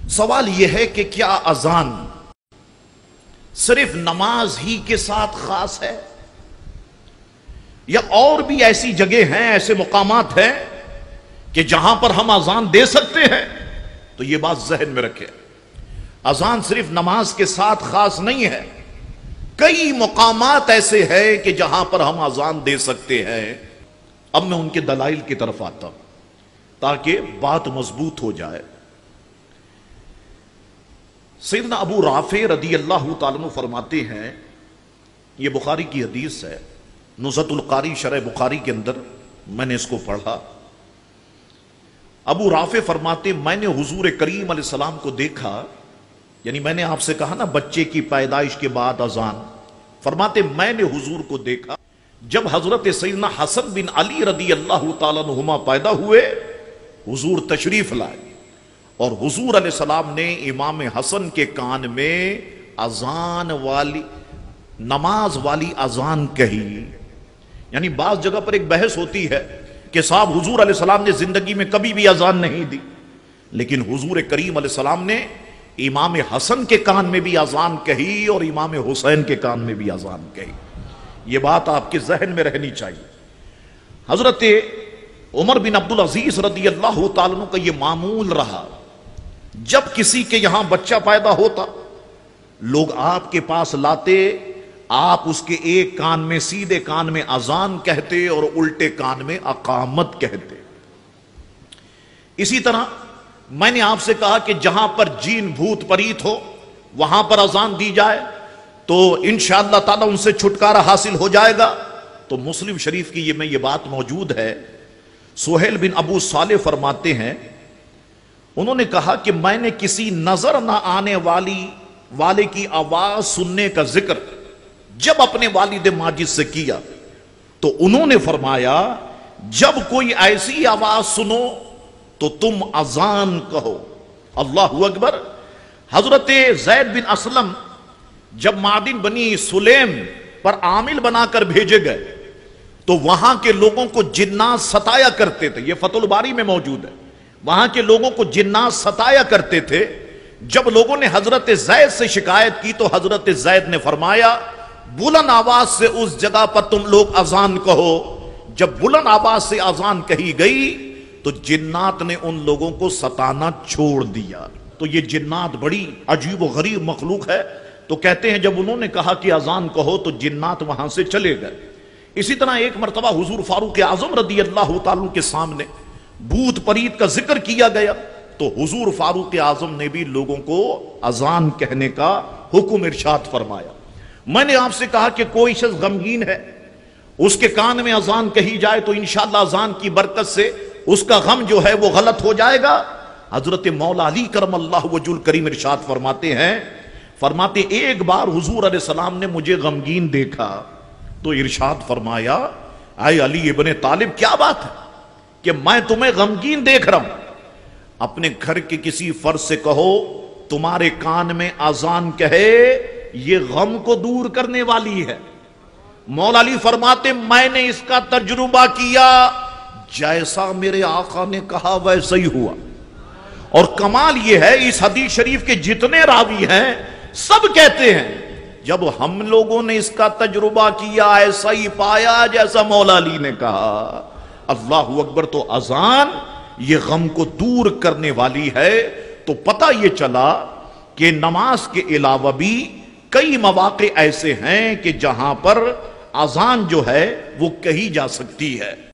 سوال یہ ہے کہ کیا اذان صرف نماز ہی کے ساتھ خاص ہے یا اور بھی ایسی جگہ ہیں، ایسے مقامات ہیں کہ جہاں پر ہم اذان دے سکتے ہیں؟ تو یہ بات ذہن میں رکھیں، اذان صرف نماز کے ساتھ خاص نہیں ہے، کئی مقامات ایسے ہیں کہ جہاں پر ہم اذان دے سکتے ہیں۔ اب میں ان کے دلائل کی طرف آتا ہوں تاکہ بات مضبوط ہو جائے۔ سیدنا ابو رافع رضی اللہ تعالیٰ عنہ فرماتے ہیں، یہ بخاری کی حدیث ہے، نزہۃ القاری شرح بخاری کے اندر میں نے اس کو پڑھا۔ ابو رافع فرماتے میں نے حضور کریم علیہ السلام کو دیکھا، یعنی میں نے آپ سے کہا نا بچے کی پیدائش کے بعد اذان، فرماتے میں نے حضور کو دیکھا جب حضرت سیدنا حسن بن علی رضی اللہ تعالیٰ عنہما پیدا ہوئے، حضور تشریف لائے اور حضور علیہ السلام نے امام حسن کے کان میں اذان والی، نماز والی اذان کہی۔ یعنی بعض جگہ پر ایک بحث ہوتی ہے کہ صاحب حضور علیہ السلام نے زندگی میں کبھی بھی اذان نہیں دی، لیکن حضور کریم علیہ السلام نے امام حسن کے کان میں بھی اذان کہی اور امام حسین کے کان میں بھی اذان کہی۔ یہ بات آپ کے ذہن میں رہنی چاہیے۔ حضرت عمر بن عبدالعزیز رضی اللہ تعالیٰ عنہ کا یہ معمول رہا، جب کسی کے یہاں بچہ پیدا ہوتا لوگ آپ کے پاس لاتے، آپ اس کے ایک کان میں سیدھے کان میں اذان کہتے اور الٹے کان میں اقامت کہتے۔ اسی طرح میں نے آپ سے کہا کہ جہاں پر جین بھوت پریت ہو وہاں پر اذان دی جائے تو انشاءاللہ تعالی ان سے چھٹکارا حاصل ہو جائے گا۔ تو مسلم شریف کی یہ بات موجود ہے، سہیل بن ابو صالح فرماتے ہیں، انہوں نے کہا کہ میں نے کسی نظر نہ آنے والے کی آواز سننے کا ذکر جب اپنے والد ماجد سے کیا تو انہوں نے فرمایا جب کوئی ایسی آواز سنو تو تم اذان کہو، اللہ اکبر۔ حضرت زید بن اسلم جب معدن بنی سلیم پر عامل بنا کر بھیجے گئے تو وہاں کے لوگوں کو جنات ستایا کرتے تھے، یہ فتح الباری میں موجود ہے، وہاں کے لوگوں کو جنات ستایا کرتے تھے۔ جب لوگوں نے حضرت زید سے شکایت کی تو حضرت زید نے فرمایا بلند آواز سے اس جگہ پر تم لوگ اذان کہو۔ جب بلند آواز سے اذان کہی گئی تو جنات نے ان لوگوں کو ستانا چھوڑ دیا۔ تو یہ جنات بڑی عجیب و غریب مخلوق ہے، تو کہتے ہیں جب انہوں نے کہا کہ اذان کہو تو جنات وہاں سے چلے گئے۔ اسی طرح ایک مرتبہ حضور فاروق اعظم رضی اللہ تعالیٰ کے سامنے بھوت پریت کا ذکر کیا گیا تو حضور فاروق اعظم نے بھی لوگوں کو اذان کہنے کا حکم ارشاد فرمایا۔ میں نے آپ سے کہا کہ کوئی شخص غمگین ہے، اس کے کان میں اذان کہی جائے تو انشاءاللہ اذان کی برکت سے اس کا غم جو ہے وہ غلط ہو جائے گا۔ حضرت مولا علی کرم اللہ وجہ الکریم ارشاد فرماتے ایک بار حضور علیہ السلام نے مجھے غمگین دیکھا تو ارشاد فرمایا اے علی ابن طالب کیا بات ہے کہ میں تمہیں غمگین دیکھ رہا ہوں، اپنے گھر کے کسی فرد سے کہو تمہارے کان میں اذان کہے، یہ غم کو دور کرنے والی ہے۔ مولا علی فرماتے میں نے اس کا تجربہ کیا، جیسا میرے آقا نے کہا ویسا ہی ہوا۔ اور کمال یہ ہے اس حدیث شریف کے جتنے راوی ہیں سب کہتے ہیں جب ہم لوگوں نے اس کا تجربہ کیا ایسا ہی پایا جیسا مولا علی نے کہا۔ اللہ اکبر۔ تو اذان یہ غم کو دور کرنے والی ہے۔ تو پتہ یہ چلا کہ نماز کے علاوہ بھی کئی مواقع ایسے ہیں کہ جہاں پر اذان جو ہے وہ کہی جا سکتی ہے۔